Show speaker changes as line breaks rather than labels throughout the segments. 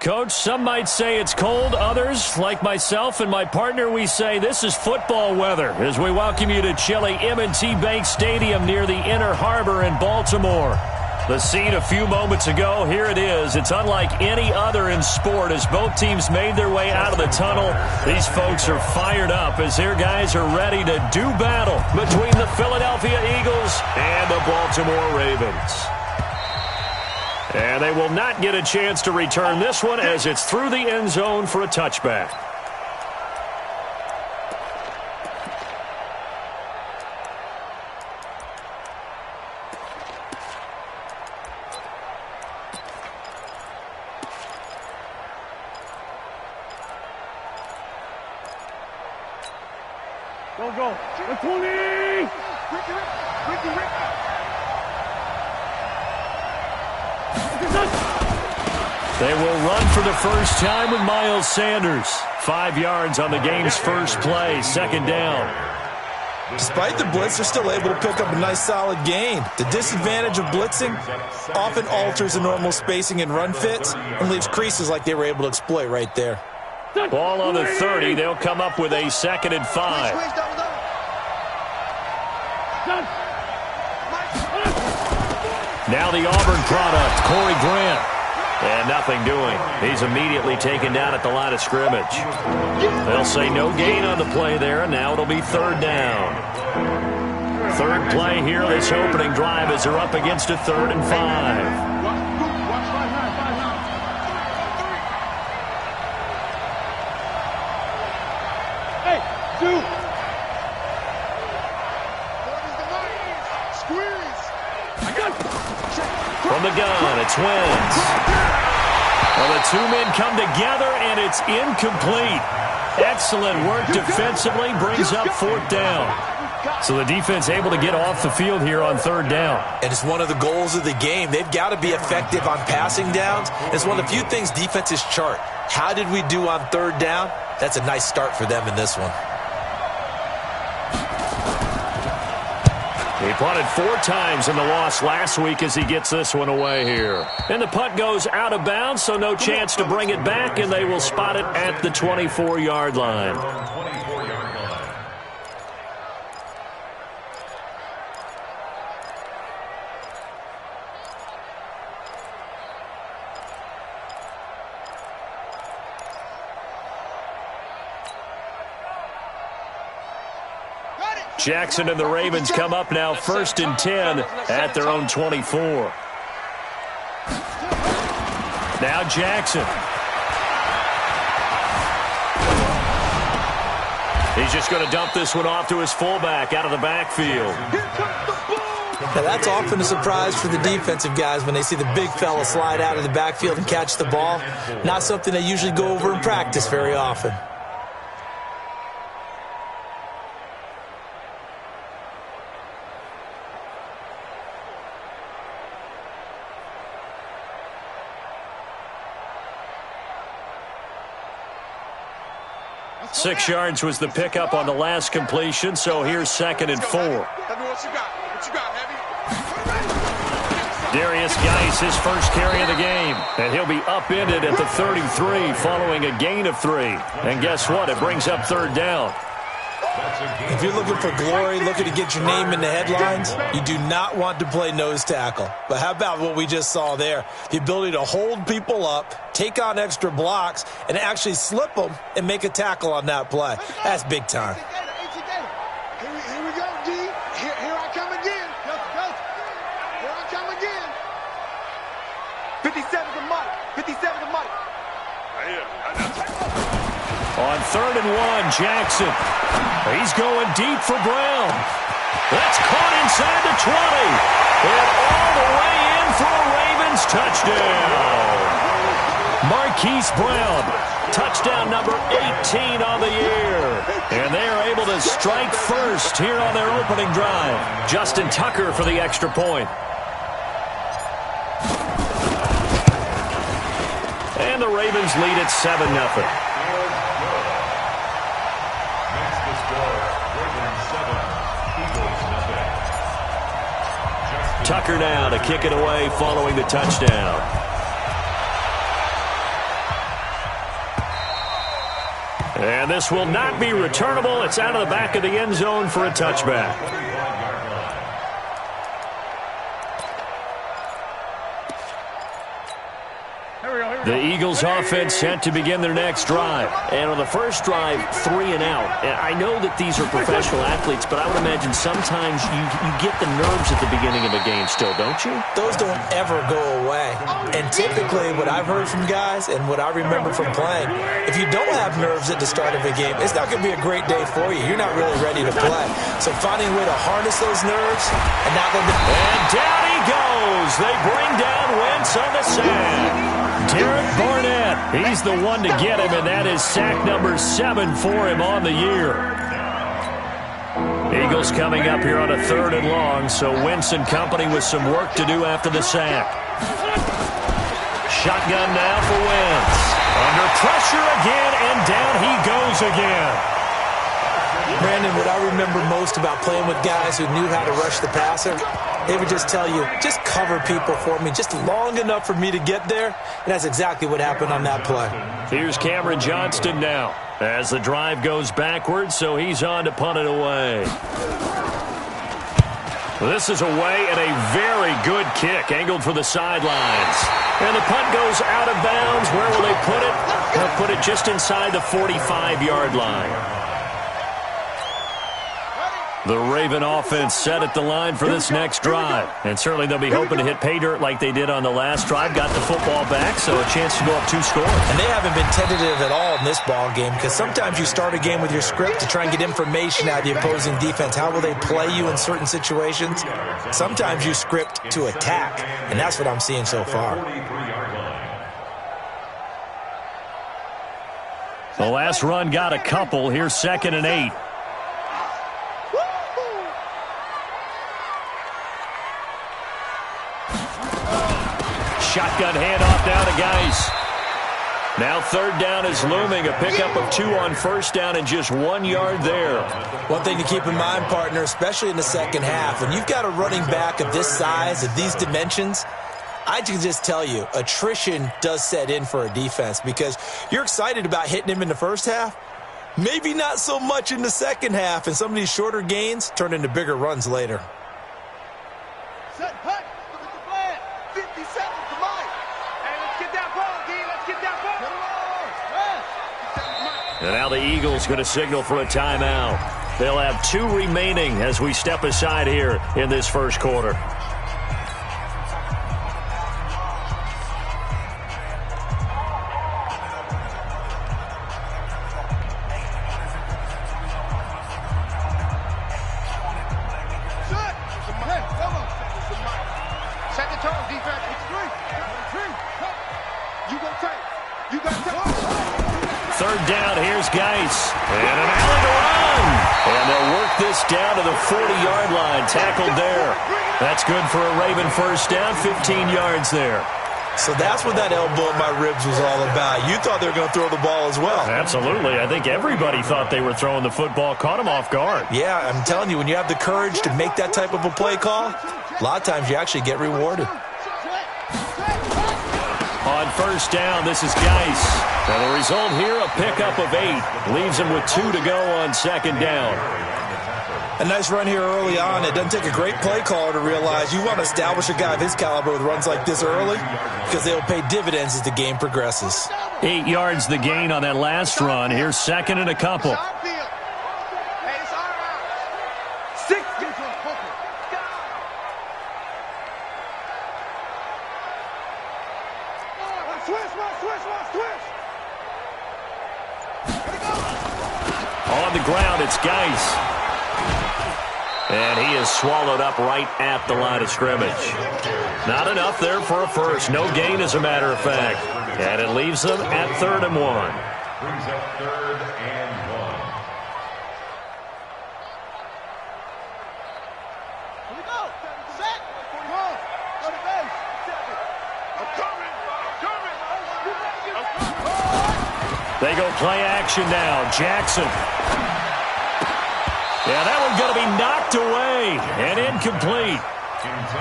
Coach. Some might say it's cold. Others, like myself and my partner, we say this is football weather as we welcome you to chilly M&T Bank Stadium near the Inner Harbor in Baltimore. The scene a few moments ago, here it is. It's unlike any other in sport as both teams made their way out of the tunnel. These folks are fired up as their guys are ready to do battle between the Philadelphia Eagles and the Baltimore Ravens. And they will not get a chance to return this one as it's through the end zone for a touchback.
Go. 20!
They will run for the first time with Miles Sanders. 5 yards on the game's first play, second down.
Despite the blitz, they're still able to pick up a nice solid gain. The disadvantage of blitzing often alters the normal spacing and run fits and leaves creases like they were able to exploit right there.
Ball on the 30. They'll come up with a 2nd and 5. Now the Auburn product, Corey Grant. And nothing doing. He's immediately taken down at the line of scrimmage. They'll say no gain on the play there, and now it'll be 3rd down. Third play here this opening drive as they're up against a 3rd and 5. From the gun, it's Wentz. Well, the two men come together, and it's incomplete. Excellent work defensively, brings up 4th down. So the defense able to get off the field here on 3rd down.
And it's one of the goals of the game. They've got to be effective on passing downs. It's one of the few things defenses chart. How did we do on 3rd down? That's a nice start for them in this one.
He punted 4 times in the loss last week as he gets this one away here. And the punt goes out of bounds, so no chance to bring it back, and they will spot it at the 24-yard line. Jackson and the Ravens come up now 1st and 10 at their own 24. Now Jackson. He's just going to dump this one off to his fullback out of the backfield.
Now that's often a surprise for the defensive guys when they see the big fella slide out of the backfield and catch the ball. Not something they usually go over in practice very often.
Six yards was the pickup on the last completion, so here's 2nd and 4. Darius Geis, his first carry of the game, and he'll be upended at the 33 following a gain of 3. And guess what? It brings up 3rd down.
If you're looking for glory, looking to get your name in the headlines, you do not want to play nose tackle. But how about what we just saw there? The ability to hold people up, take on extra blocks, and actually slip them and make a tackle on that play. That's big time.
Here we go, D. Here I come again. Here I come again. 57 to Mike. 57 to Mike. Right here.
On 3rd and 1, Jackson. He's going deep for Brown. That's caught inside the 20. And all the way in for a Ravens touchdown. Marquise Brown, touchdown number 18 on the year. And they are able to strike first here on their opening drive. Justin Tucker for the extra point. And the Ravens lead at 7-0. Tucker now to kick it away following the touchdown. And this will not be returnable. It's out of the back of the end zone for a touchback. The Eagles offense set to begin their next drive.
And on the first drive, 3 and out. And I know that these are professional athletes, but I would imagine sometimes you get the nerves at the beginning of a game still, don't you?
Those don't ever go away. And typically what I've heard from guys and what I remember from playing, if you don't have nerves at the start of a game, it's not going to be a great day for you. You're not really ready to play. So finding a way to harness those nerves and not let them...
And down he goes. They bring down Wentz on the sack. Derek Barnett, he's the one to get him, and that is sack number 7 for him on the year. Eagles coming up here on a 3rd and long, so Wentz and company with some work to do after the sack. Shotgun now for Wentz. Under pressure again, and down he goes again.
Brandon, what I remember most about playing with guys who knew how to rush the passer, they would just tell you, just cover people for me, just long enough for me to get there. And that's exactly what happened on that play.
Here's Cameron Johnston now as the drive goes backwards, so he's on to punt it away. This is away and a very good kick, angled for the sidelines. And the punt goes out of bounds. Where will they put it? They'll put it just inside the 45-yard line. The Raven offense set at the line for this next drive. And certainly they'll be hoping to hit pay dirt like they did on the last drive. Got the football back, so a chance to go up 2 scores.
And they haven't been tentative at all in this ball game, because sometimes you start a game with your script to try and get information out of the opposing defense. How will they play you in certain situations? Sometimes you script to attack, and that's what I'm seeing so far.
The last run got a couple. Here's 2nd and 8. Shotgun handoff down to Geis. Now 3rd down is looming. A pickup of 2 on 1st down and just 1 yard there.
One thing to keep in mind, partner, especially in the second half, when you've got a running back of this size, of these dimensions, I can just tell you, attrition does set in for a defense, because you're excited about hitting him in the first half. Maybe not so much in the second half, and some of these shorter gains turn into bigger runs later.
Set, hut. Look at the plan. 50 seconds to Mike. Hey, let's get that ball, D. Let's get that ball.
And now the Eagles going to signal for a timeout. They'll have 2 remaining as we step aside here in this first quarter. Tackled there. That's good for a Raven first down, 15 yards there.
So that's what that elbow in my ribs was all about. You thought they were going to throw the ball as well.
Absolutely. I think everybody thought they were throwing the football, caught him off guard.
Yeah, I'm telling you, when you have the courage to make that type of a play call, a lot of times you actually get rewarded.
On first down, this is Geis. And the result here, a pickup of 8. Leaves him with 2 to go on 2nd down.
A nice run here early on. It doesn't take a great play caller to realize you want to establish a guy of his caliber with runs like this early, because they'll pay dividends as the game progresses.
8 yards the gain on that last run. Here's 2nd and a couple. On the ground, it's Geis. And he is swallowed up right at the line of scrimmage. Not enough there for a first. No gain, as a matter of fact. And it leaves them at 3rd and 1.
Brings up 3rd and 1.
Here we go. Set. 41. Go to base. I'm coming.
They go play action now. Jackson. Yeah, that one's going to be knocked away and incomplete.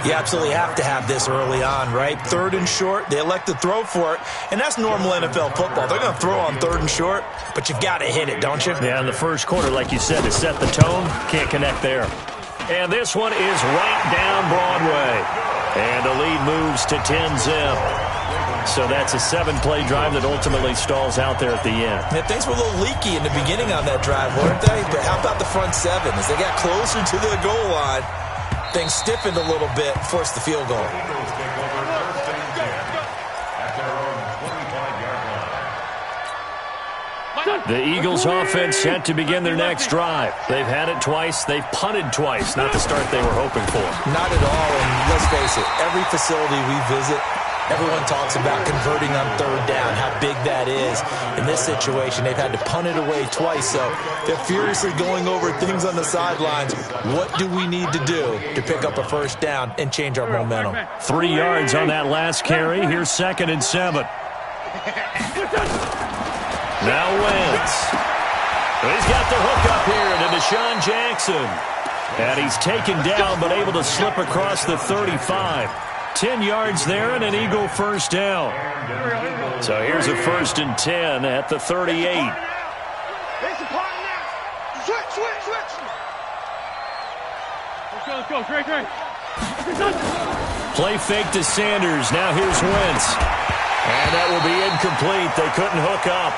You absolutely have to have this early on, right? 3rd and short, they elect to throw for it, and that's normal NFL football. They're going to throw on 3rd and short, but you've got to hit it, don't you?
Yeah, in the first quarter, like you said, to set the tone, can't connect there. And this one is right down Broadway. And the lead moves to 10-zip. So that's a 7-play drive that ultimately stalls out there at the end.
Yeah, things were a little leaky in the beginning on that drive, weren't they? But how about the front 7? As they got closer to the goal line, things stiffened a little bit, forced the field goal.
The Eagles offense set to begin their next drive. They've had it twice. They've punted twice. Not the start they were hoping for.
Not at all, and let's face it, every facility we visit, everyone talks about converting on 3rd down, how big that is. In this situation, they've had to punt it away twice, so they're furiously going over things on the sidelines. What do we need to do to pick up a 1st down and change our momentum?
3 yards on that last carry. Here's 2nd and 7. Now Wentz. He's got the hook up here to Deshaun Jackson. And he's taken down but able to slip across the 35. 10 yards there and an Eagle 1st down. So here's a 1st and 10 at the 38.
Let's go. Great.
Play fake to Sanders. Now here's Wentz. And that will be incomplete. They couldn't hook up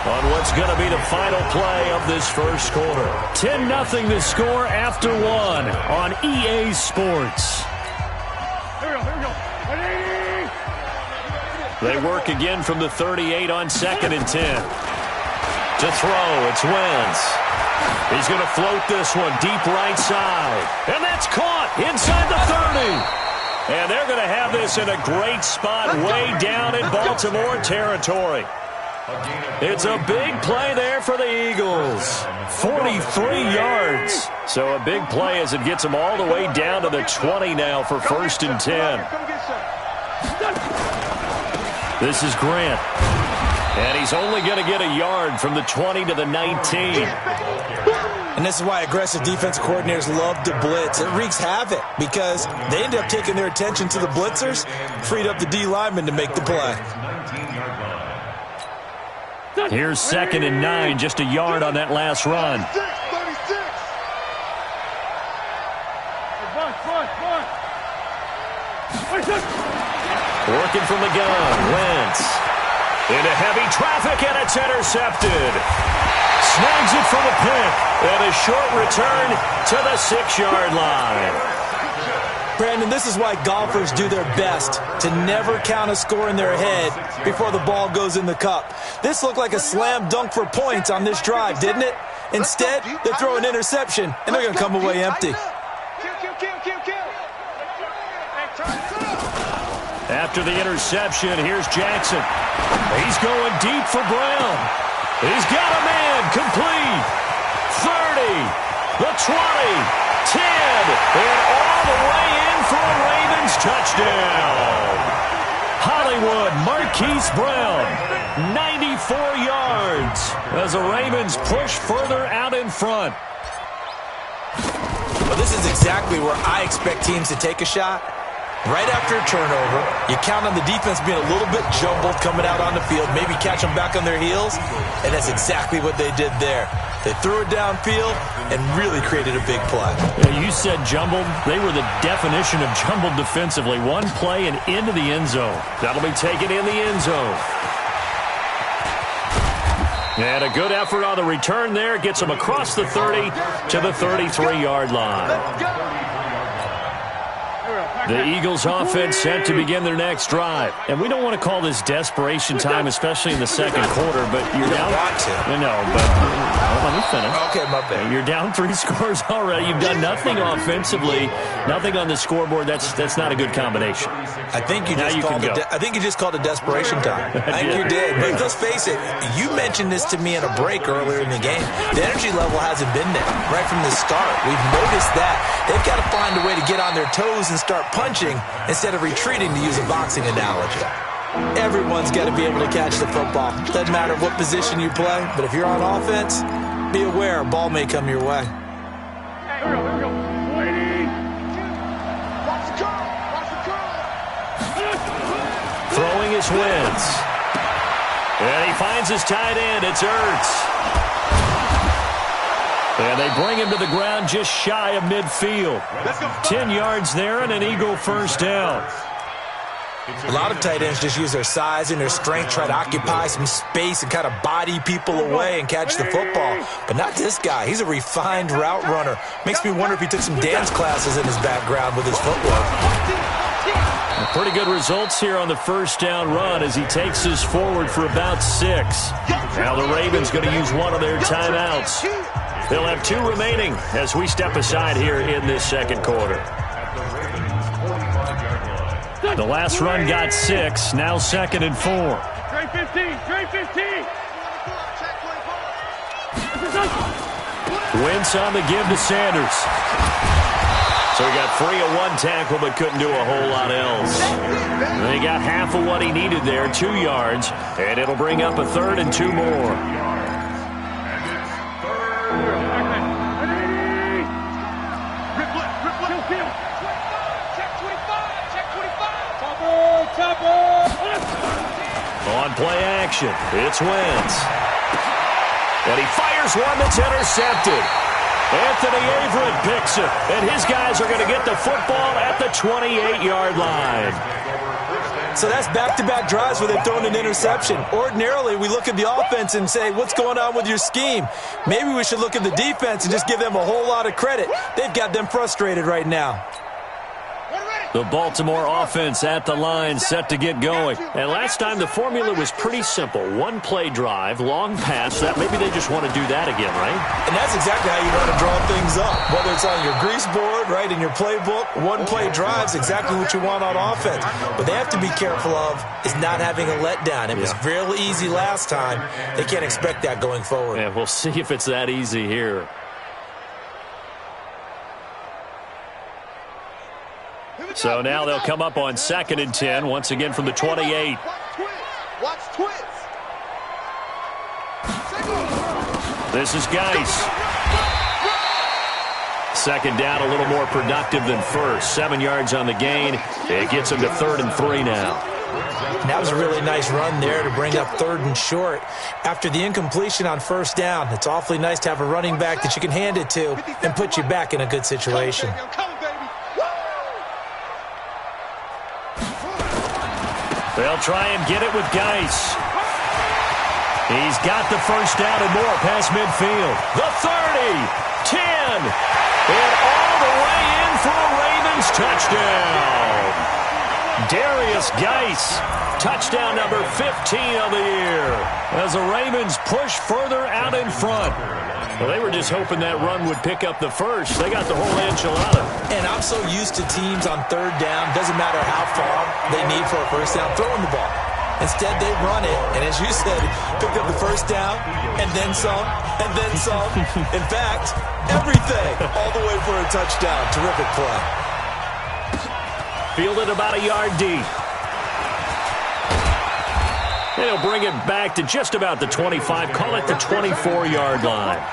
on what's going to be the final play of this first quarter. 10-0 the score after 1 on EA Sports.
Here we go.
They work again from the 38 on 2nd and 10. To throw, it's Wentz. He's going to float this one deep right side. And that's caught inside the 30. And they're going to have this in a great spot way down in Baltimore territory. It's a big play there for the Eagles. 43 yards. So a big play as it gets them all the way down to the 20 now for 1st and 10. This is Grant. And he's only going to get a yard from the 20 to the 19.
And this is why aggressive defensive coordinators love to blitz. It wreaks havoc because they end up taking their attention to the blitzers, freed up the D lineman to make the play.
Here's 2nd and 9, just a yard on that last run. Working from the gun, Wentz. Into heavy traffic, and it's intercepted. Snags it for the pick, and a short return to the 6-yard line.
Brandon, this is why golfers do their best to never count a score in their head before the ball goes in the cup. This looked like a slam dunk for points on this drive, didn't it? Instead, they throw an interception, and they're going to come away empty.
After the interception, here's Jackson. He's going deep for Brown. He's got a man, complete. 30, the 20, 10, and all the way in for a Ravens touchdown. Hollywood Marquise Brown, 94 yards as the Ravens push further out in front.
Well, this is exactly where I expect teams to take a shot. Right after a turnover, you count on the defense being a little bit jumbled coming out on the field, maybe catch them back on their heels, and that's exactly what they did there. They threw it downfield and really created a big play.
Yeah, you said jumbled. They were the definition of jumbled defensively. One play and into the end zone. That'll be taken in the end zone. And a good effort on the return there. Gets them across the 30 to the 33-yard line. The Eagles offense set to begin their next drive. And we don't want to call this desperation time, especially in the second quarter, but you're down.
Want to.
No, but let me finish.
Okay, my bad.
You're down 3 scores already. You've done nothing offensively, nothing on the scoreboard. That's not a good combination.
I think you just called it desperation time. I think you did. But let's face it, you mentioned this to me in a break earlier in the game. The energy level hasn't been there right from the start. We've noticed that. They've got to find a way to get on their toes and start punching instead of retreating, to use a boxing analogy. Everyone's got to be able to catch the football. Doesn't matter what position you play, but if you're on offense, be aware a ball may come your way.
Here we go. Waiting.
Throwing is Wentz. And he finds his tight end. It's Ertz. And they bring him to the ground just shy of midfield. 10 yards there and an Eagle first down.
A lot of tight ends just use their size and their strength, try to occupy some space and kind of body people away and catch the football. But not this guy. He's a refined route runner. Makes me wonder if he took some dance classes in his background with his footwork.
Pretty good results here on the first down run as he takes us forward for about 6. Now the Ravens going to use one of their timeouts. They'll have 2 remaining as we step aside here in this second quarter. The last run got 6, now 2nd and 4.
Trey 15, Trey 15.
Wentz on the give to Sanders. So he got free of 1 tackle but couldn't do a whole lot else. They got half of what he needed there, 2 yards, and it'll bring up a 3rd and 2 more. On play action, it's Wentz. And he fires one that's intercepted. Anthony Averett picks it, and his guys are going to get the football at the 28-yard line.
So that's back-to-back drives where they've thrown an interception. Ordinarily, we look at the offense and say, what's going on with your scheme? Maybe we should look at the defense and just give them a whole lot of credit. They've got them frustrated right now.
The Baltimore offense at the line, set to get going. And last time, the formula was pretty simple. 1-play drive, long pass. That maybe they just want to do that again, right?
And that's exactly how you want to draw things up. Whether it's on your grease board, right, in your playbook, 1-play drive's exactly what you want on offense. What they have to be careful of is not having a letdown. It was real easy last time. They can't expect that going forward.
Yeah, we'll see if it's that easy here. So now they'll come up on 2nd and 10, once again from the 28.
Watch twins.
This is Geis. 2nd down, a little more productive than first. 7 yards on the gain. It gets him to 3rd and 3 now.
And that was a really nice run there to bring up 3rd and short. After the incompletion on 1st down, it's awfully nice to have a running back that you can hand it to and put you back in a good situation.
They'll try and get it with Geis. He's got the first down and more past midfield. The 30, 10, and all the way in for a Ravens touchdown. Darius Geis, touchdown number 15 of the year, as the Ravens push further out in front. Well, they were just hoping that run would pick up the first. They got the whole enchilada.
And I'm so used to teams on 3rd down, doesn't matter how far they need for a first down, throwing the ball. Instead, they run it, and as you said, picked up the first down, and then some, and then some. In fact, everything, all the way for a touchdown. Terrific play.
Fielded about a yard deep. And he'll bring it back to just about the 25, call it the 24-yard line.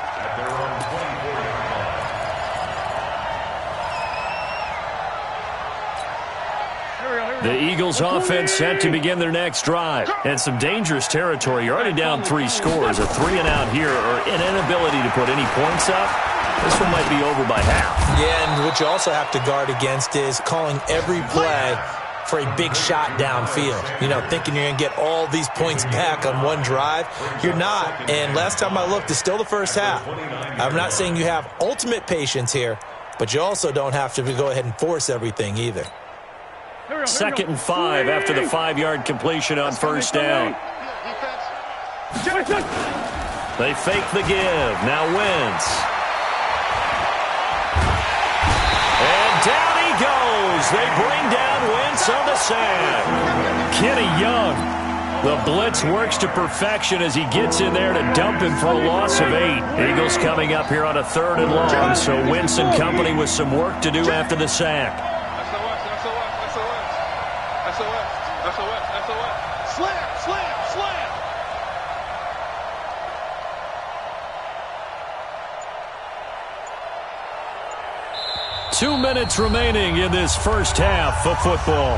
The Eagles offense set to begin their next drive. And some dangerous territory. You're already down 3 scores. A 3-and-out here or an inability to put any points up. This one might be over by half.
Yeah, and what you also have to guard against is calling every play for a big shot downfield. You know, thinking you're going to get all these points back on one drive. You're not. And last time I looked, it's still the first half. I'm not saying you have ultimate patience here, but you also don't have to go ahead and force everything either.
2nd and 5 after the 5-yard completion on first down. They fake the give. Now Wentz. And down he goes. They bring down Wentz on the sack. Kenny Young. The blitz works to perfection as he gets in there to dump him for a loss of 8. Eagles coming up here on a 3rd and long, so Wentz and company with some work to do after the sack.
Slam.
2 minutes remaining in this first half of football.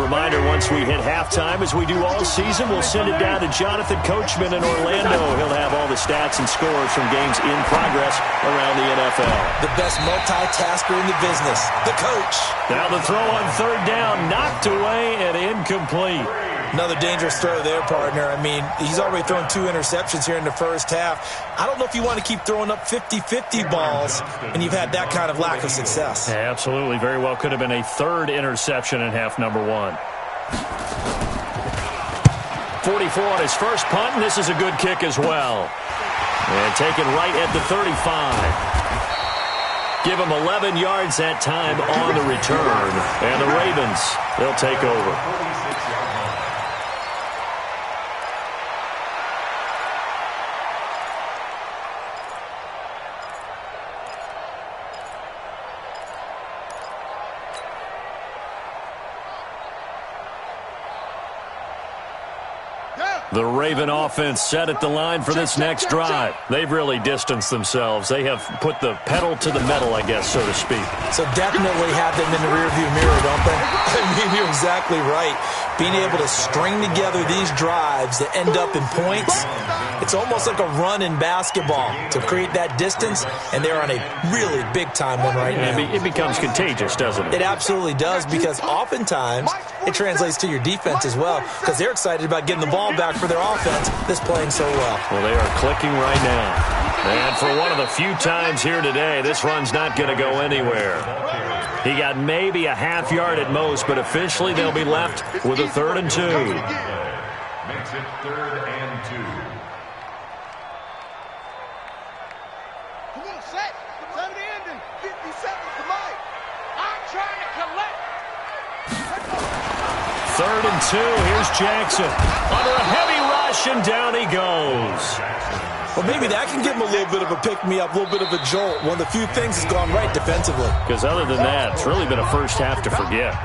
reminder, once we hit halftime, as we do all season, we'll send it down to Jonathan Coachman in Orlando. He'll have all the stats and scores from games in progress around the NFL.
The best multitasker in the business, the coach.
Now the throw on third down, knocked away and incomplete.
Another dangerous throw there, partner. I mean, he's already thrown 2 interceptions here in the first half. I don't know if you want to keep throwing up 50-50 balls when you've had that kind of lack of success.
Yeah, absolutely. Very well could have been a third interception in half number 1. 44 on his first punt, and this is a good kick as well. And taken right at the 35. Give him 11 yards that time on the return. And the Ravens, they'll take over. The Raven offense set at the line for this next drive. They've really distanced themselves. They have put the pedal to the metal, I guess, so to speak.
So definitely have them in the rearview mirror, don't they? I mean, you're exactly right. Being able to string together these drives that end up in points, it's almost like a run in basketball to create that distance, and they're on a really big-time one right now.
It becomes contagious, doesn't it?
It absolutely does, because oftentimes it translates to your defense as well, because they're excited about getting the ball back for their offense that's playing so well.
Well, they are clicking right now. And for one of the few times here today, this run's not going to go anywhere. He got maybe a half yard at most, but officially they'll be left with a 3rd and 2.
Makes it 3rd and 2.
Come on, set. Turn the ending. 50 seconds to Mike. I'm trying to collect.
3rd and 2. Here's Jackson. Under a heavy rush, and down he goes.
Well, maybe that can give him a little bit of a pick-me-up, a little bit of a jolt. One of the few things that's gone right defensively.
Because other than that, it's really been a first half to forget.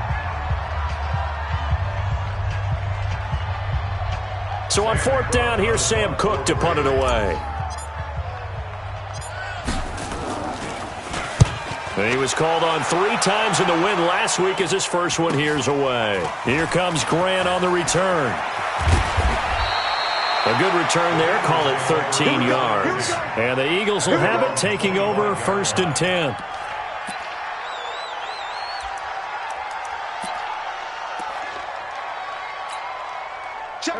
So on 4th down, here's Sam Cook to punt it away. And he was called on 3 times in the win last week as his first one here's away. Here comes Grant on the return. A good return there, call it 13 yards. And the Eagles will have it, taking over 1st and 10.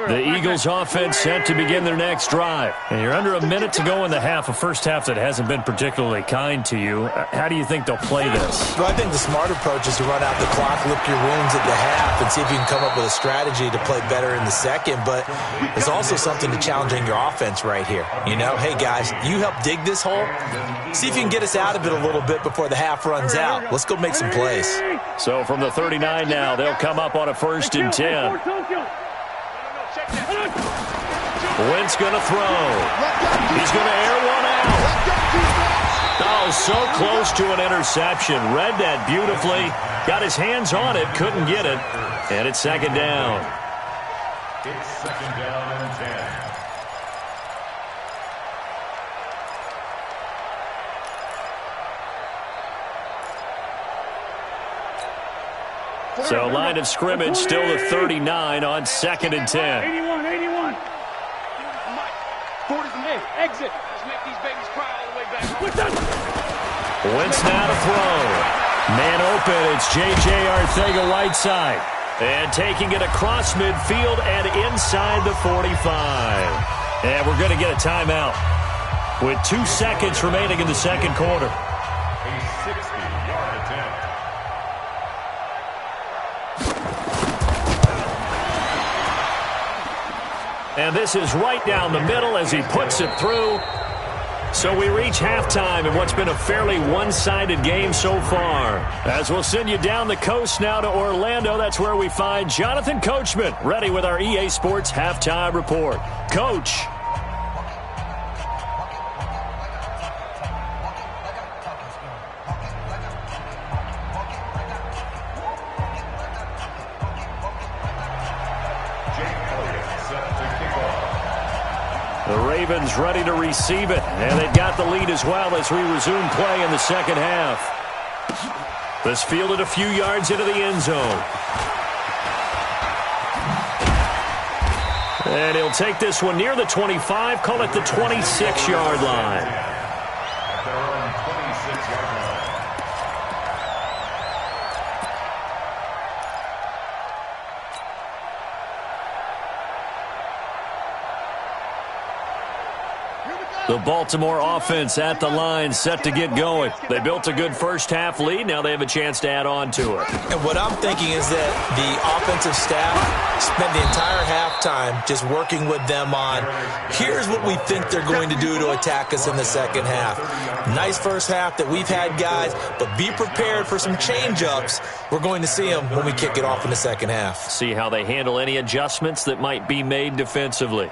The Eagles offense set to begin their next drive. And you're under a minute to go in the half, a first half that hasn't been particularly kind to you. How do you think they'll play this?
Well, I think the smart approach is to run out the clock, lick your wounds at the half, and see if you can come up with a strategy to play better in the second. But there's also something to challenging your offense right here. You know, hey, guys, you help dig this hole. See if you can get us out of it a little bit before the half runs out. Let's go make some plays.
So from the 39 now, they'll come up on a 1st and 10. Wentz going to throw. He's going to air one out. Oh, so close to an interception. Read that beautifully. Got his hands on it. Couldn't get it. And it's 2nd down.
It's 2nd down and 10.
So line of scrimmage still the 39 on 2nd and 10.
81. 40 from there. Exit. Let's make these babies cry all the way back.
Wentz now to throw. Man open. It's J.J. Arcega-Whiteside. And taking it across midfield and inside the 45. And we're going to get a timeout with 2 seconds remaining in the second quarter.
A 60-yard attempt.
And this is right down the middle as he puts it through. So we reach halftime in what's been a fairly one-sided game so far. As we'll send you down the coast now to Orlando, that's where we find Jonathan Coachman, ready with our EA Sports Halftime Report. Coach. The Ravens ready to receive it, and they've got the lead as well as we resume play in the second half. This fielded a few yards into the end zone. And he'll take this one near the 25, call it the 26-yard line.
At their own 26-yard line.
The Baltimore offense at the line, set to get going. They built a good first-half lead. Now they have a chance to add on to it.
And what I'm thinking is that the offensive staff spent the entire halftime just working with them on, here's what we think they're going to do to attack us in the second half. Nice first half that we've had, guys, but be prepared for some change-ups. We're going to see them when we kick it off in the second half.
See how they handle any adjustments that might be made defensively.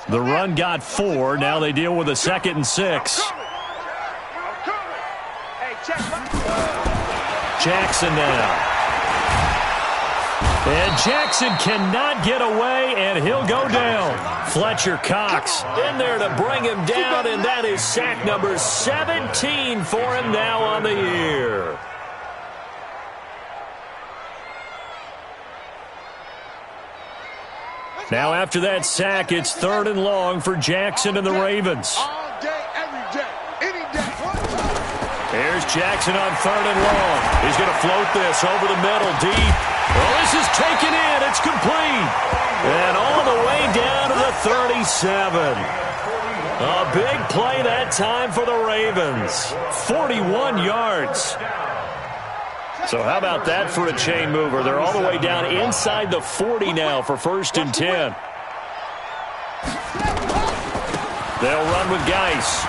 The run got 4. Now they deal with a 2nd and 6. Jackson now. And Jackson cannot get away, and he'll go down. Fletcher Cox in there to bring him down, and that is sack number 17 for him now on the year. Now after that sack, it's 3rd and long for Jackson and the Ravens.
All day, every day, any day.
Here's Jackson on 3rd and long. He's going to float this over the middle, deep. Oh, this is taken in. It's complete. And all the way down to the 37. A big play that time for the Ravens. 41 yards. So how about that for a chain mover? They're all the way down inside the 40 now for 1st and 10. They'll run with Geis.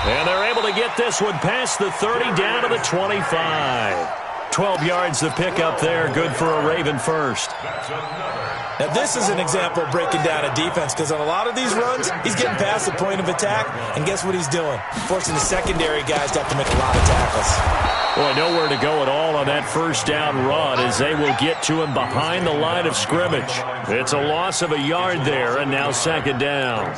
And they're able to get this one past the 30 down to the 25. 12 yards to pick up there. Good for a Raven first.
Now, this is an example of breaking down a defense because on a lot of these runs, he's getting past the point of attack, and guess what he's doing? Forcing the secondary guys to have to make a lot of tackles.
Boy, nowhere to go at all on that first down run as they will get to him behind the line of scrimmage. It's a loss of a yard there, and now 2nd down.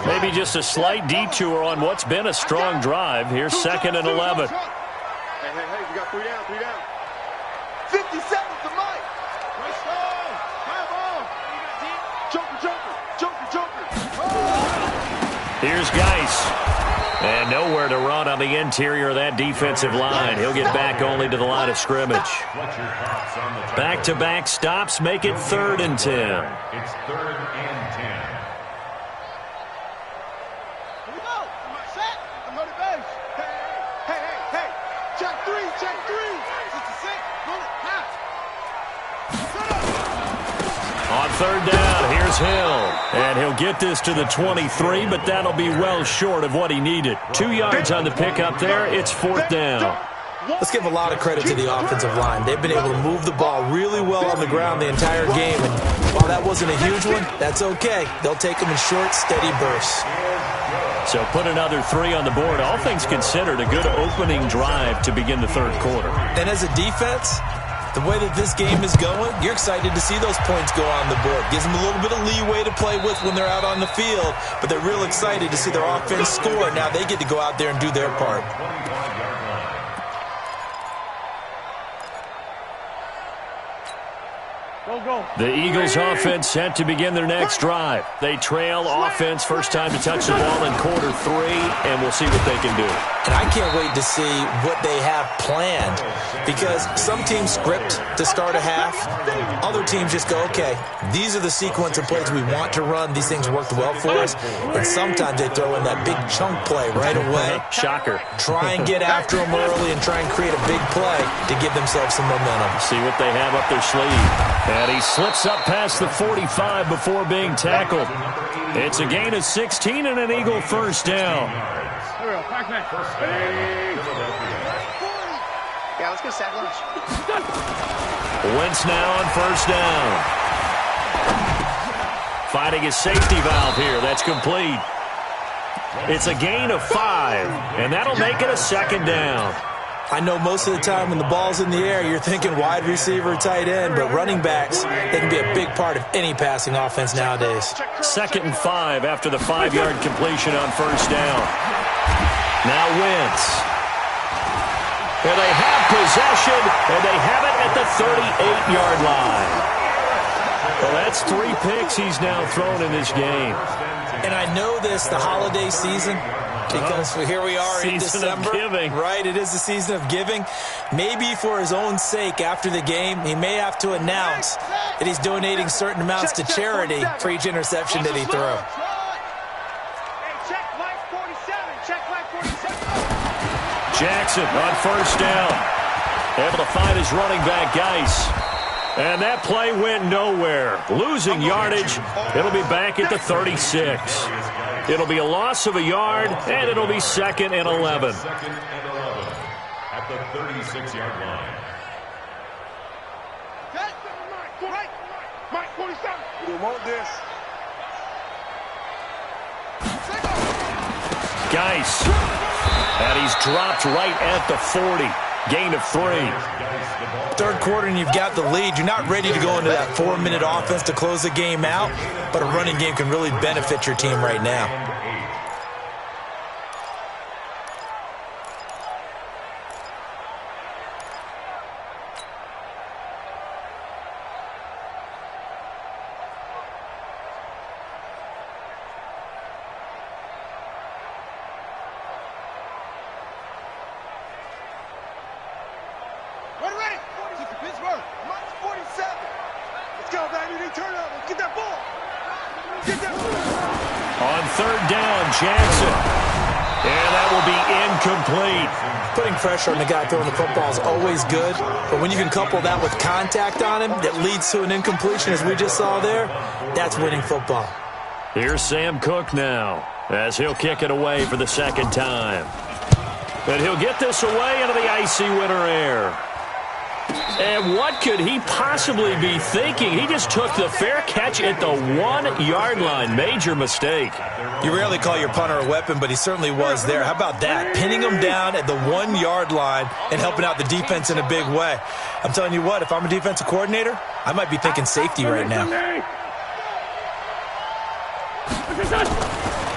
Maybe just a slight detour on what's been a strong drive. Here's 2nd and 11.
Hey, we got 3 down, 3 down. 57 to Mike. Nice ball. High ball. Joker.
Here's Geis. And nowhere to run on the interior of that defensive line. He'll get back only to the line of scrimmage. Back-to-back stops make it 3rd and 10.
It's 3rd and 10.
Here we go. Set. I'm on the bench. Hey. Check 3. 66.
On 3rd down, here's Hill. And he'll get this to the 23, but that'll be well short of what he needed. 2 yards on the pickup there. It's 4th down.
Let's give a lot of credit to the offensive line. They've been able to move the ball really well on the ground the entire game. And while that wasn't a huge one, that's okay. They'll take them in short, steady bursts.
So put another 3 on the board. All things considered, a good opening drive to begin the 3rd quarter.
And as a defense, the way that this game is going, you're excited to see those points go on the board. Gives them a little bit of leeway to play with when they're out on the field, but they're real excited to see their offense score. Now they get to go out there and do their part.
The Eagles offense set to begin their next drive. They trail offense, first time to touch the ball in quarter 3, and we'll see what they can do.
And I can't wait to see what they have planned, because some teams script to start a half. Other teams just go, okay, these are the sequence of plays we want to run. These things worked well for us. And sometimes they throw in that big chunk play right away.
Shocker.
Try and get after them early and try and create a big play to give themselves some momentum.
See what they have up their sleeve. And he slips up past the 45 before being tackled. It's a gain of 16 and an Eagle first down.
Yeah, let's go sack lunch.
Wentz now on first down. Finding his safety valve here. That's complete. It's a gain of 5, and that'll make it a 2nd down.
I know most of the time when the ball's in the air, you're thinking wide receiver, tight end, but running backs, they can be a big part of any passing offense nowadays.
2nd and 5 after the 5-yard completion on first down. Now Wentz. And they have possession, and they have it at the 38-yard line. Well, that's 3 picks he's now thrown in this game.
And I know this, the holiday season, because here we are in December.
Giving.
Right, it is the season of giving. Maybe for his own sake after the game, he may have to announce that he's donating certain amounts to charity for each interception that he threw.
Jackson on first down. Able to find his running back, Geis. And that play went nowhere. Losing yardage. It'll be back at the 36. It'll be a loss of a yard, and it'll be 2nd and 11.
Second and 11 at the 36-yard line.
Mike 47. We want this.
Geis. And he's dropped right at the 40. Gain of 3.
Third quarter and you've got the lead. You're not ready to go into that 4-minute offense to close the game out, but a running game can really benefit your team right now.
On third down, Jackson. And that will be incomplete.
Putting pressure on the guy throwing the football is always good, but when you can couple that with contact on him that leads to an incompletion, as we just saw there, that's winning football.
Here's Sam Cook now, as he'll kick it away for the 2nd time. And he'll get this away into the icy winter air. And what could he possibly be thinking? He just took the fair catch at the 1-yard line. Major mistake.
You rarely call your punter a weapon, but he certainly was there. How about that? Pinning him down at the 1-yard line and helping out the defense in a big way. I'm telling you what, if I'm a defensive coordinator, I might be thinking safety right now.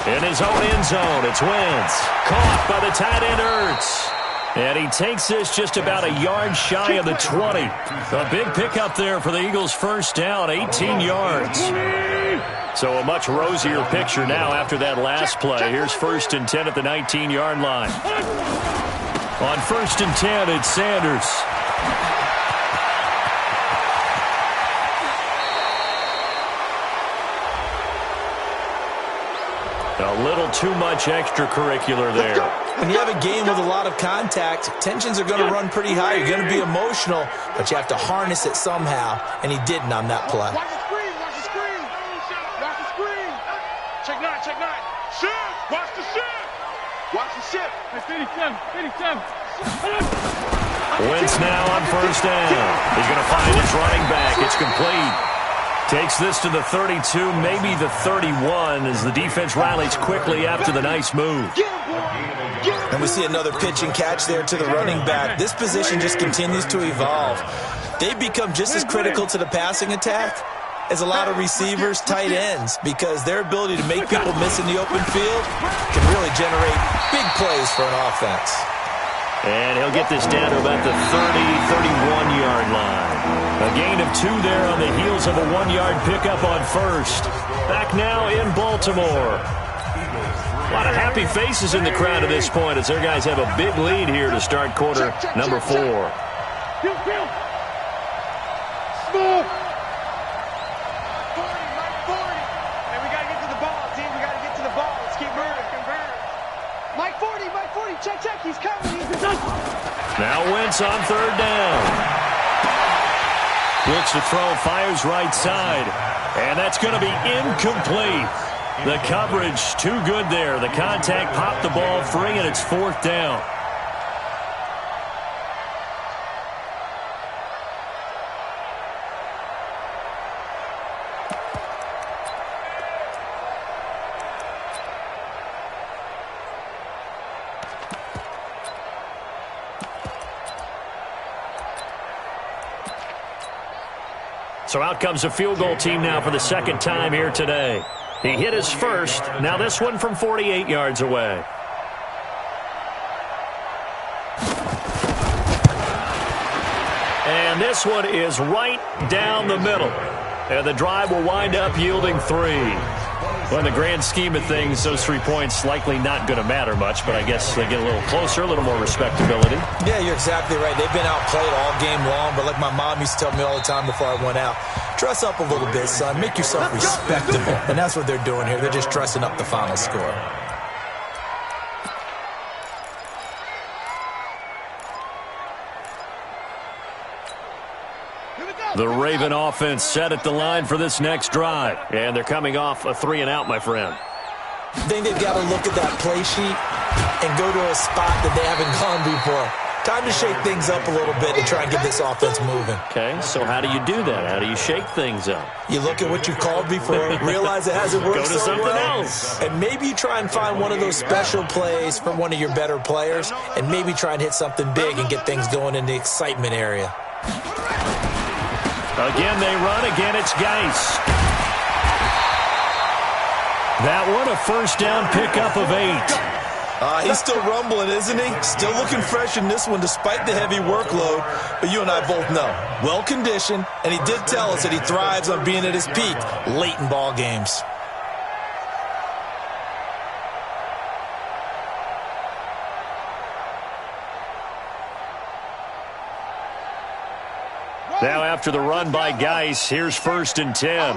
In his own end zone, it's Wentz. Caught by the tight end Ertz. And he takes this just about a yard shy of the 20. A big pickup there for the Eagles' first down, 18 yards. So a much rosier picture now after that last play. Here's 1st and 10 at the 19-yard line. On 1st and 10, it's Sanders. A little too much extracurricular there.
When you have a game with a lot of contact, tensions are going to run pretty high. You're going to be emotional, but you have to harness it somehow, and he didn't on that play.
Watch the screen, watch the screen. Watch the screen. Check 9, check 9. Shift, watch the shift. Watch the shift. 57.
Wentz now on first down. He's going to find his running back. It's complete. Takes this to the 32, maybe the 31, as the defense rallies quickly after the nice move.
And we see another pitch and catch there to the running back. This position just continues to evolve. They've become just as critical to the passing attack as a lot of receivers, tight ends, because their ability to make people miss in the open field can really generate big plays for an offense.
And he'll get this down to about the 31-yard line. A gain of 2 there on the heels of a 1-yard pickup on first. Back now in Baltimore. A lot of happy faces in the crowd at this point as their guys have a big lead here to start quarter number 4.
Smooth. 40, Mike 40. Hey, we got to get to the ball, team. We got to get to the ball. Let's keep moving. Mike 40. Check. He's coming.
Now Wentz on third down. Looks to throw, fires right side. And that's going to be incomplete. The coverage too good there. The contact popped the ball free, and it's 4th down. So out comes a field goal team now for the 2nd time here today. He hit his first. Now this one from 48 yards away. And this one is right down the middle. And the drive will wind up yielding 3. Well, in the grand scheme of things, those 3 points likely not going to matter much, but I guess they get a little closer, a little more respectability.
Yeah, you're exactly right. They've been outplayed all game long, but like my mom used to tell me all the time before I went out, dress up a little bit, son. Make yourself respectable. And that's what they're doing here. They're just dressing up the final score.
The Raven offense set at the line for this next drive. And they're coming off a 3-and-out, my friend.
I think they've got to look at that play sheet and go to a spot that they haven't gone before. Time to shake things up a little bit and try and get this offense moving.
Okay, so how do you do that? How do you shake things up?
You look at what you called before, realize it hasn't worked
Go to
so
something
well,
else.
and maybe you try and find one of those special plays from one of your better players, and maybe try and hit something big and get things going in the excitement area.
Again, they run. Again, it's Geis. That one, a first down pickup of 8.
He's still rumbling, isn't he? Still looking fresh in this one despite the heavy workload. But you and I both know, well-conditioned, and he did tell us that he thrives on being at his peak late in ball games.
Now after the run by Geis, here's 1st and 10.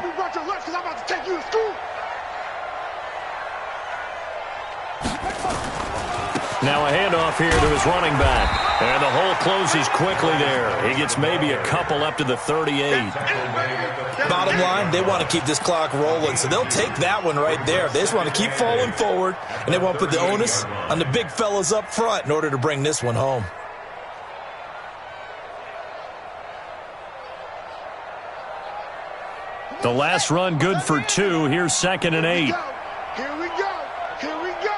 Now a handoff here to his running back. And the hole closes quickly there. He gets maybe a couple up to the 38.
Bottom line, they want to keep this clock rolling, so they'll take that one right there. They just want to keep falling forward, and they want to put the onus on the big fellas up front in order to bring this one home.
The last run good for 2. Here's 2nd and 8.
Here we go. Here we go.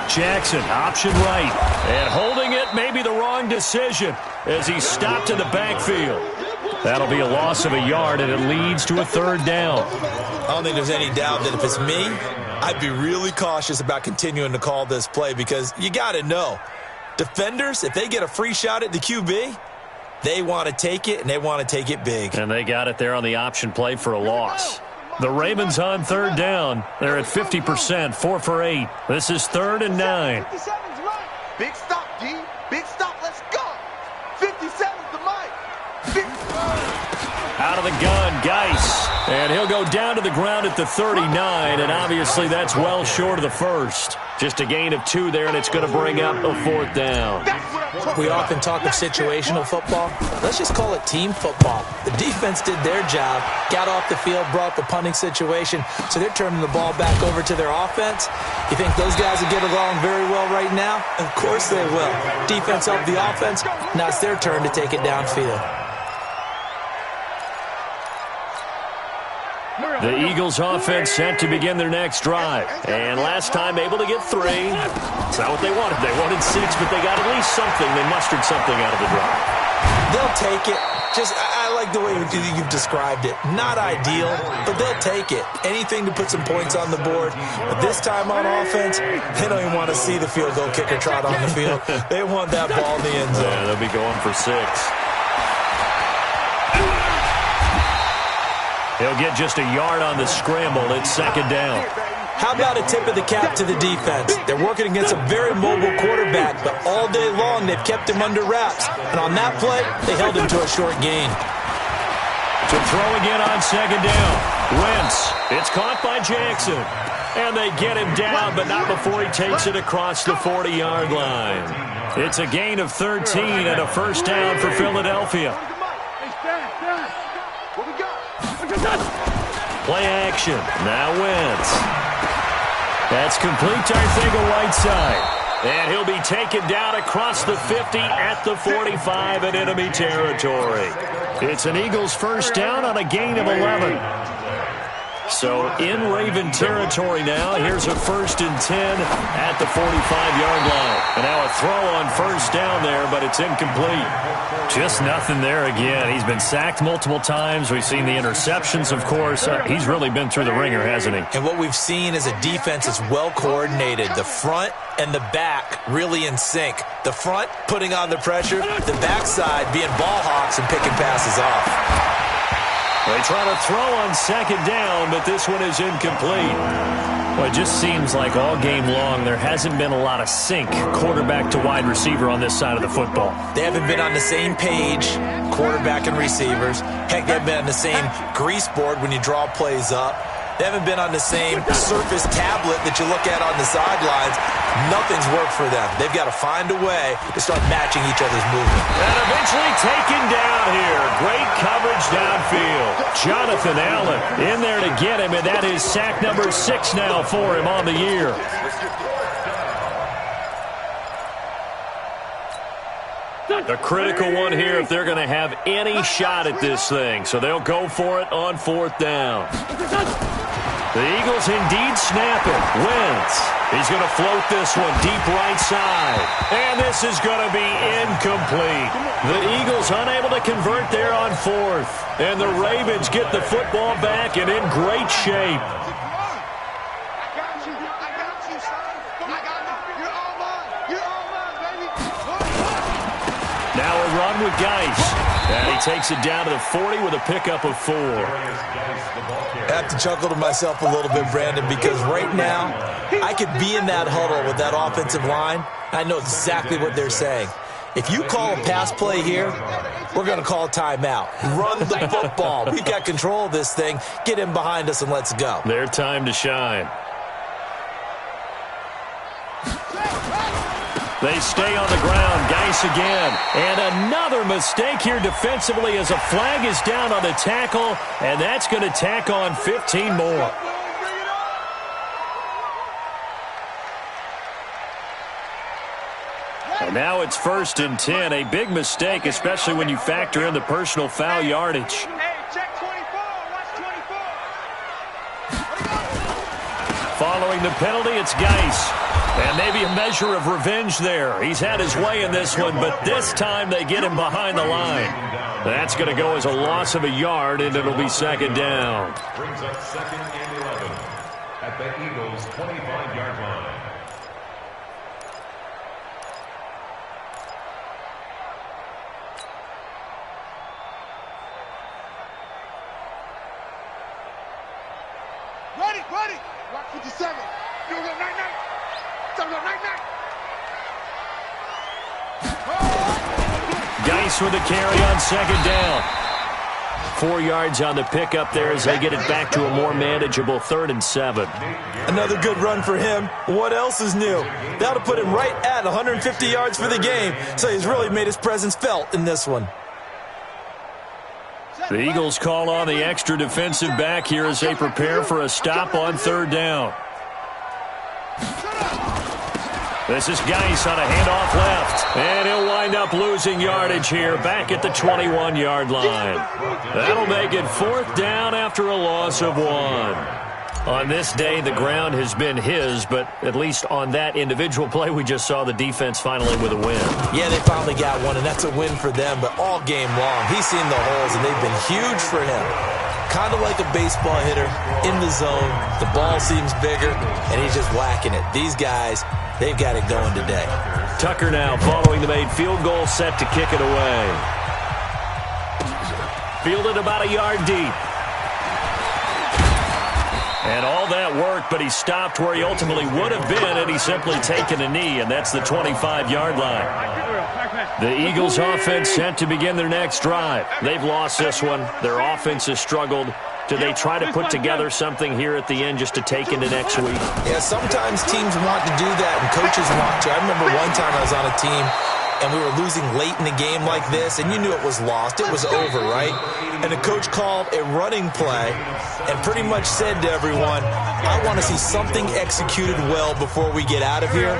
Jackson, option right. And holding it may be the wrong decision as he stopped in the backfield. That'll be a loss of a yard, and it leads to a 3rd down.
I don't think there's any doubt that if it's me, I'd be really cautious about continuing to call this play because you got to know, defenders, if they get a free shot at the QB, they want to take it, and they want to take it big.
And they got it there on the option play for a loss. The Ravens on 3rd down. They're at 50%, 4 for 8. This is 3rd and 9.
57's right. Big stop, D. Big stop. Let's go. 57's the mic.
Out of the gun, Geis. And he'll go down to the ground at the 39, and obviously that's well short of the first. Just a gain of 2 there, and it's going to bring up a 4th down.
We often talk of situational football. Let's just call it team football. The defense did their job, got off the field, brought the punting situation, so they're turning the ball back over to their offense. You think those guys will get along very well right now? Of course they will. Defense helped the offense. Now it's their turn to take it downfield.
The Eagles offense set to begin their next drive. And last time able to get 3. It's not what they wanted. They wanted 6, but they got at least something. They mustered something out of the drive.
They'll take it. I like the way you've described it. Not ideal, but they'll take it. Anything to put some points on the board. But this time on offense, they don't even want to see the field goal kicker trot on the field. They want that ball in the end zone.
Yeah, they'll be going for 6. He'll get just a yard on the scramble. It's 2nd down.
How about a tip of the cap to the defense? They're working against a very mobile quarterback, but all day long they've kept him under wraps. And on that play, they held him to a short gain.
To throw again on 2nd down. Wentz. It's caught by Jackson. And they get him down, but not before he takes it across the 40-yard line. It's a gain of 13 and a first down for Philadelphia. Play action. Now Wentz. That's complete to Arcega-Whiteside. And he'll be taken down across the 50 at the 45 in enemy territory. It's an Eagles first down on a gain of 11. So in Raven territory now. Here's a 1st and 10 at the 45-yard line. And now a throw on first down there, but it's incomplete.
Just nothing there again. He's been sacked multiple times. We've seen the interceptions, of course. He's really been through the ringer, hasn't he?
And what we've seen is a defense that's well coordinated. The front and the back really in sync. The front putting on the pressure, the backside being ball hawks and picking passes off.
They try to throw on 2nd down, but this one is incomplete.
Well, it just seems like all game long there hasn't been a lot of sync quarterback to wide receiver on this side of the football.
They haven't been on the same page, quarterback and receivers. Heck, they haven't been on the same grease board when you draw plays up. They haven't been on the same Surface tablet that you look at on the sidelines. Nothing's worked for them. They've got to find a way to start matching each other's movement.
And eventually taken down here. Great coverage downfield. Jonathan Allen in there to get him, and that is sack number 6 now for him on the year. A critical one here if they're going to have any shot at this thing. So they'll go for it on 4th down. The Eagles indeed snap it. Wentz. He's going to float this one deep right side. And this is going to be incomplete. The Eagles unable to convert there on 4th. And the Ravens get the football back and in great shape. Now a run with Geis. And he takes it down to the 40 with a pickup of 4.
I have to chuckle to myself a little bit, Brandon, because right now I could be in that huddle with that offensive line. I know exactly what they're saying. If you call a pass play here, we're going to call a timeout. Run the football. We've got control of this thing. Get in behind us and let's go.
Their time to shine. They stay on the ground. Geis again. And another mistake here defensively as a flag is down on the tackle. And that's going to tack on 15 more. And now it's 1st and 10. A big mistake, especially when you factor in the personal foul yardage. Following the penalty, it's Geis. And maybe a measure of revenge there. He's had his way in this one, but this time they get him behind the line. That's going to go as a loss of a yard, and it'll be 2nd down.
Brings up 2nd and 11 at the Eagles' 25-yard line.
Ready. Rock 57. You go night-night.
Geis with a carry on 2nd down. 4 yards on the pickup there as they get it back to a more manageable 3rd and 7.
Another good run for him. What else is new? That'll put him right at 150 yards for the game, so he's really made his presence felt in this one.
The Eagles call on the extra defensive back here as they prepare for a stop on 3rd down. This is Geis on a handoff left. And he'll wind up losing yardage here back at the 21-yard line. That'll make it 4th down after a loss of 1. On this day, the ground has been his, but at least on that individual play, we just saw the defense finally with a win.
Yeah, they finally got one, and that's a win for them, but all game long, he's seen the holes, and they've been huge for him. Kind of like a baseball hitter in the zone. The ball seems bigger, and he's just whacking it. These guys, they've got it going today.
Tucker now following the made field goal, set to kick it away. Fielded about a yard deep. And all that worked, but he stopped where he ultimately would have been, and he's simply taken a knee, and that's the 25-yard line. The Eagles offense set to begin their next drive. They've lost this one. Their offense has struggled. Do they try to put together something here at the end just to take into next week?
Yeah, sometimes teams want to do that, and coaches want to. I remember one time I was on a team, and we were losing late in the game like this, and you knew it was lost. It was over, right? And the coach called a running play and pretty much said to everyone, I want to see something executed well before we get out of here.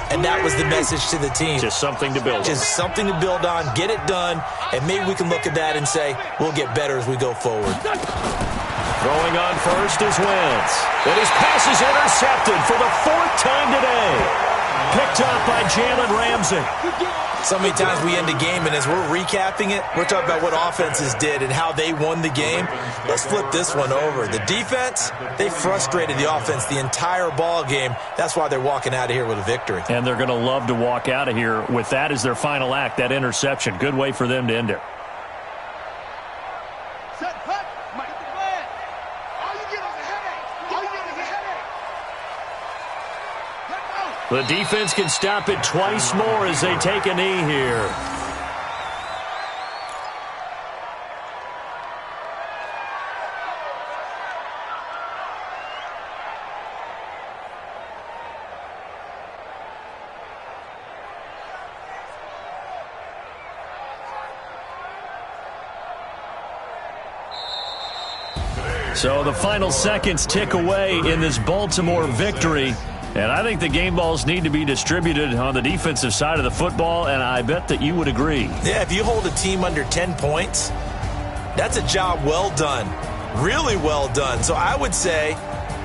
And that was the message to the team.
Just something to build on.
Just something to build on, get it done, and maybe we can look at that and say, we'll get better as we go forward.
Throwing on first is Wentz. And his pass is intercepted for the 4th time today. Picked up by Jalen Ramsey.
So many times we end a game, and as we're recapping it, we're talking about what offenses did and how they won the game. Let's flip this one over. The defense, they frustrated the offense the entire ball game. That's why they're walking out of here with a victory.
And they're going to love to walk out of here with that as their final act, that interception. Good way for them to end it. The defense can stop it twice more as they take a knee here. So the final seconds tick away in this Baltimore victory. And I think the game balls need to be distributed on the defensive side of the football, and I bet that you would agree.
Yeah, if you hold a team under 10 points, that's a job well done, really well done. So I would say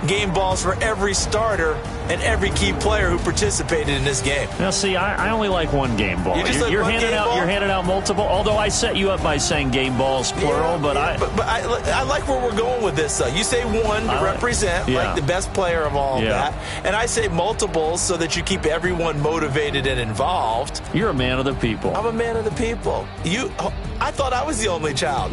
game balls for every starter and every key player who participated in this game.
Now, see, I only like one game ball. You're handing out multiple, although I set you up by saying game balls, plural. But
I like where we're going with this. You say one to represent, like the best player of all of that. And I say multiples so that you keep everyone motivated and involved.
You're a man of the people.
I'm a man of the people. I thought I was the only child.